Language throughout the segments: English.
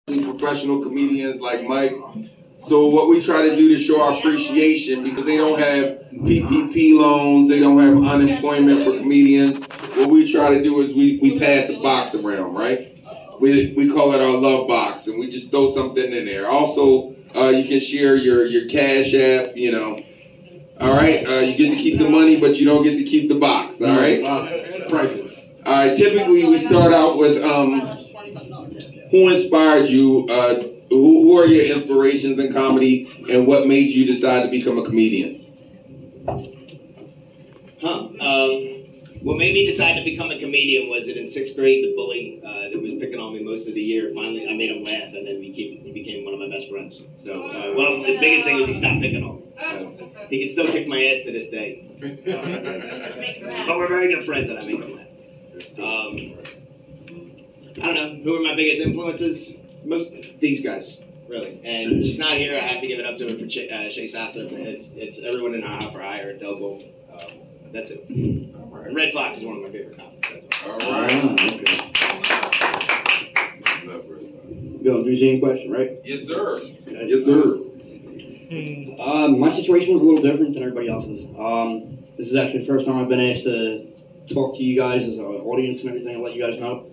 professional comedians like Mike. So what we try to do to show our appreciation, because they don't have PPP loans, they don't have unemployment for comedians, what we try to do is we pass a box around, right? We call it our love box, and we just throw something in there. Also, you can share your Cash App, you know. All right, you get to keep the money, but you don't get to keep the box, all right? Priceless. All right, typically we start out with who inspired you, who are your inspirations in comedy, and what made you decide to become a comedian? What made me decide to become a comedian was that in 6th grade, the bully that was picking on me most of the year, finally I made him laugh, and then he became one of my best friends. So, well, the biggest thing was he stopped picking on me. He can still kick my ass to this day. But we're very good friends, and I make him laugh. I don't know, who are my biggest influences? Most these guys, really. And she's not here. I have to give it up to her for Shay Sassa. It's everyone in our for hire at Dell. That's it. And Red Fox is one of my favorite comics. That's all. All right. Okay. Bill, do you question, right? Yes, sir. Okay. Yes, sir. My situation was a little different than everybody else's. This is actually the first time I've been asked to talk to you guys as an audience and everything, and let you guys know.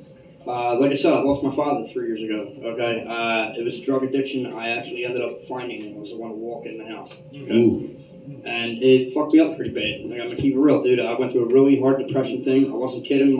Like I said, I lost my father 3 years ago, okay? It was drug addiction. I actually ended up finding him. I was the one to walk in the house, okay? Ooh. And it fucked me up pretty bad. Like, I'm going to keep it real, dude. I went through a really hard depression thing. I wasn't kidding.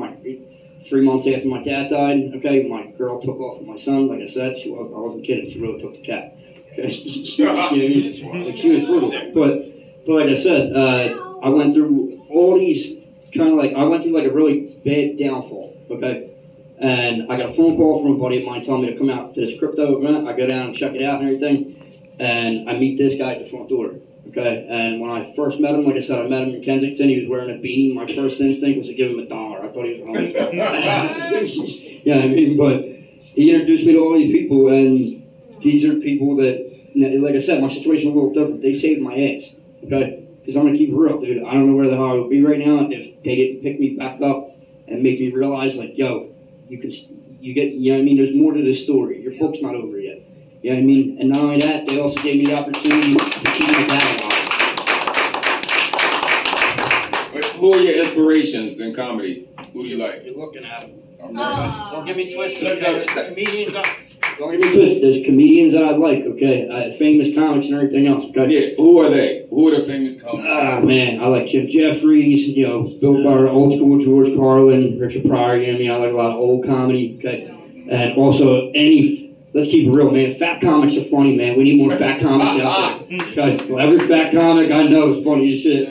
3 months after my dad died, okay, my girl took off with my son. Like I said, I wasn't kidding. She really took the cat. Okay? She was brutal. But like I said, I went through all these I went through like a really bad downfall, okay? And I got a phone call from a buddy of mine telling me to come out to this crypto event. I go down and check it out and everything, and I meet this guy at the front door, okay? And when I first met him, like I said, I met him in Kensington. He was wearing a beanie. My first instinct was to give him $1. I thought he was homeless. Yeah, I mean, but he introduced me to all these people, and these are people that, like I said, my situation was a little different. They saved my ass, okay? Because I'm going to keep it real, dude. I don't know where the hell I would be right now if they didn't pick me back up and make me realize, like, yo, you know what I mean? There's more to this story. Your book's not over yet. You know what I mean? And not only that, they also gave me the opportunity to keep my dad alive. Who are your inspirations in comedy? Who do you like? You're looking at them. Don't get me twisted. There's comedians. Don't get me twisted. There's comedians that I like, okay? Famous comics and everything else, okay? Yeah, who are they? Who are the famous comics? Man, I like Jim Jeffries, you know, Bill Burr, old school George Carlin, Richard Pryor, you know what I mean? I like a lot of old comedy, okay? And also let's keep it real, man. Fat comics are funny, man. We need more fat comics out there. Okay? Well, every fat comic I know is funny as shit.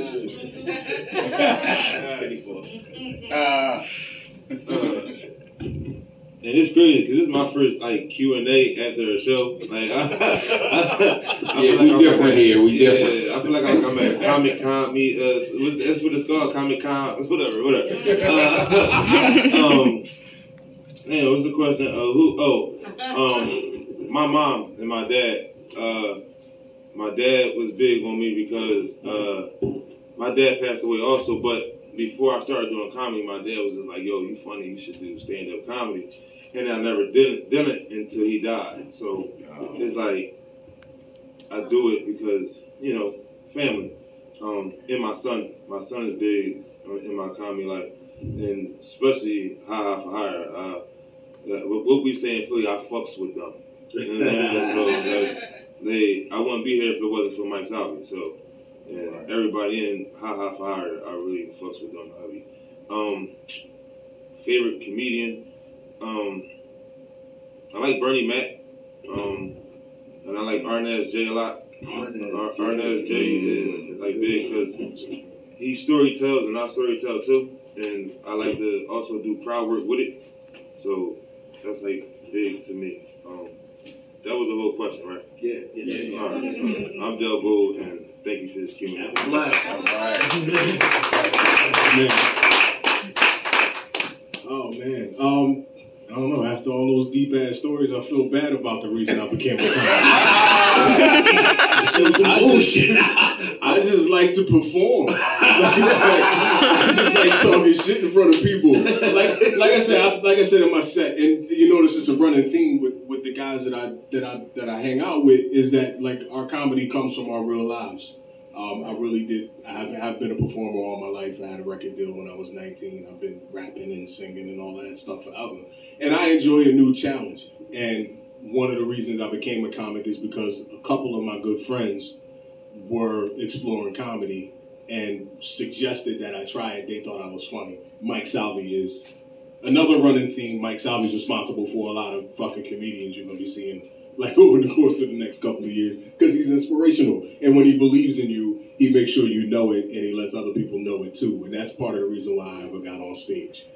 That's pretty cool. And it's crazy because this is my first Q&A after a show. We different here. We different. Yeah, I feel like I'm at a Comic Con. That's what it's called, Comic Con. Whatever. Man, what's the question? My mom and my dad. My dad was big on me because my dad passed away also. But before I started doing comedy, my dad was just like, "Yo, you funny. You should do stand-up comedy." And I never did it until he died. So it's like I do it because, you know, family. And my son is big in my comedy life, and especially Hi for Hire. What we say in Philly, I fucks with them. I wouldn't be here if it wasn't for Mike Salve. So everybody in Hi for Hire, I really fucks with them heavy. Favorite comedian. I like Bernie Mac, and I like Arnell J a lot. Arnell J is like big because he story tells and I story tell too, and I like to also do crowd work with it. So that's like big to me. That was the whole question, right? Yeah. All right. I'm Dell Gold, and thank you for this Q&A. All right. Oh man. I don't know. After all those deep ass stories, I feel bad about the reason I became a comic. I just like to perform. I just like talking shit in front of people. Like I said in my set, and you notice it's a running theme with with the guys that I hang out with is that like our comedy comes from our real lives. I really did. I have been a performer all my life. I had a record deal when I was 19. I've been rapping and singing and all that stuff forever. And I enjoy a new challenge. And one of the reasons I became a comic is because a couple of my good friends were exploring comedy and suggested that I try it. They thought I was funny. Mike Salve is another running theme. Mike Salve is responsible for a lot of fucking comedians you're going to be seeing like over the course of the next couple of years because he's inspirational. And when he believes in you, he makes sure you know it and he lets other people know it too. And that's part of the reason why I ever got on stage.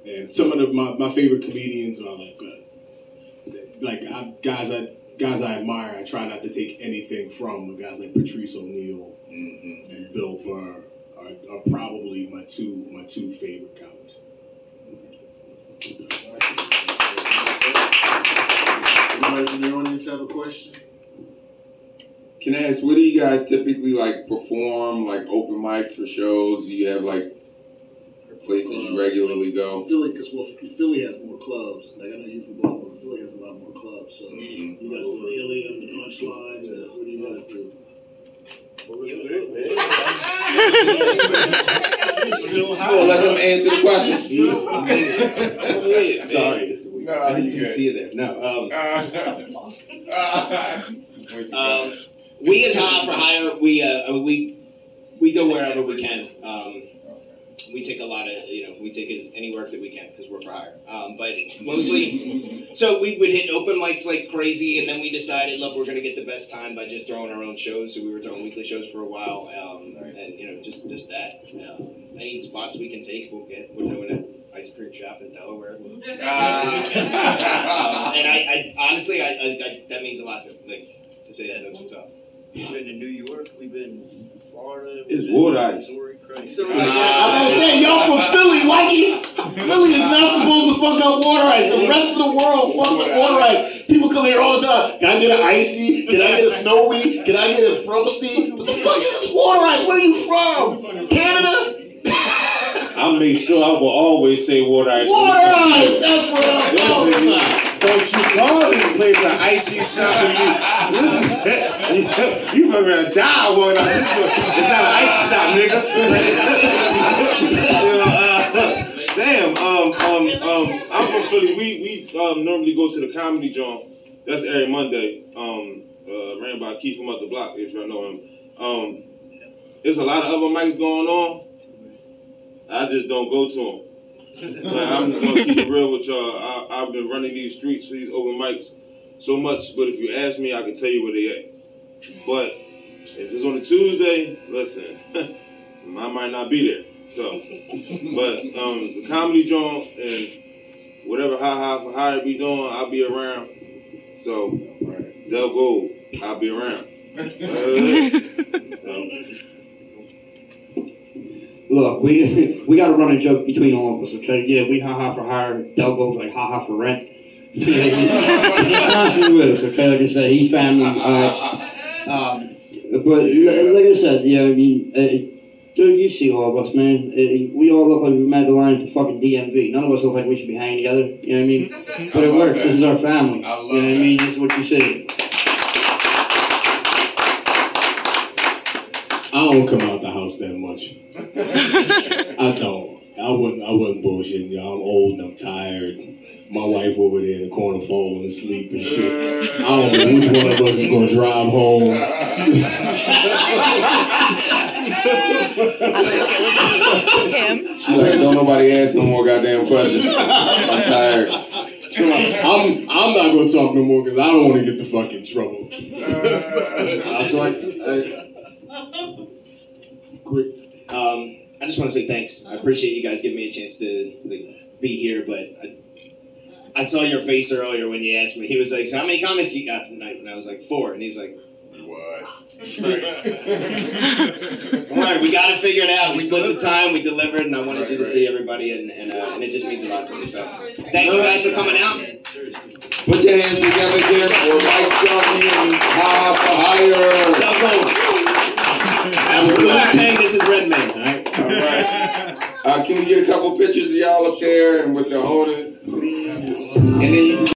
And some of my favorite comedians are guys I admire. I try not to take anything from guys like Patrice O'Neal and Bill Burr are probably my two favorite comics. Anybody from the audience have a question? Can I ask, what do you guys typically like perform, like open mics or shows? Do you have like places you regularly go? Philly, because Philly has more clubs. Like I know you're from Baltimore, Philly has a lot more clubs. So you guys do the Helium, the Punchlines. What do you guys do? Let them answer the question. Sorry, I just didn't see you there. No. We as High for Hire, we go wherever we can. We take a lot of, we take any work that we can because we're for hire. But mostly, so we would hit open mics like crazy, and then we decided, look, we're going to get the best time by just throwing our own shows. So we were throwing weekly shows for a while, and just that. Any spots we can take, we'll get. We're doing an ice cream shop in Delaware. And I honestly, that means a lot to say that. That's what's up. We've been to New York. We've been to Florida. It's water ice. I'm not saying y'all from Philly, Philly is not supposed to fuck up water ice. The rest of the world fucks up water ice. People come here all the time. Can I get an icy? Can I get a snowy? Can I get a frosty? What the fuck is this water ice? Where are you from? Canada? I make sure I will always say water ice. Water ice! That's what I'm talking about. Don't you call this place an icy shop and you gonna die walking out this one. It's not an icy shop, nigga. I'm from Philly. We normally go to the comedy joint. That's every Monday. Ran by Keith from up the block, if y'all know him. There's a lot of other mics going on. I just don't go to them. I'm just gonna keep it real with y'all. I've been running these streets for these open mics so much, but if you ask me, I can tell you where they at. But if it's on a Tuesday, listen, I might not be there. So, but the comedy joint and whatever High for Hire be doing, I'll be around. So, Dell Gold, I'll be around. Look, we got to run a joke between all of us, okay? Yeah, we ha for hire. Dell goes like ha for rent. He's constantly with us, okay? Like I said, he's family. But like I said, yeah, I mean, dude, you see all of us, man. We all look like we made the line to fucking DMV. None of us look like we should be hanging together. You know what I mean? But it works. This is our family. You know what I mean? This is what you see. I don't come out the house that much. I don't. I wasn't bullshitting y'all. I'm old and I'm tired. My wife over there in the corner falling asleep and shit. I don't know which one of us is gonna drive home. She's like, don't nobody ask no more goddamn questions. I'm tired. So I'm not gonna talk no more because I don't want to get the fuck in trouble. Quick. I just want to say thanks. I appreciate you guys giving me a chance to be here, but I saw your face earlier when you asked me. He was like, so how many comics you got tonight? And I was like, 4. And he's like, what? Come on, we got to figure it out. We split the time, we delivered, and I wanted you to see everybody, and it just means a lot to me. So thank you guys for coming out. Put your hands together again for Mike Salve and High for Hire. I'm Blue 10, this is Red Man, all right? Can we get a couple pictures of y'all up there and with the owners, please? And then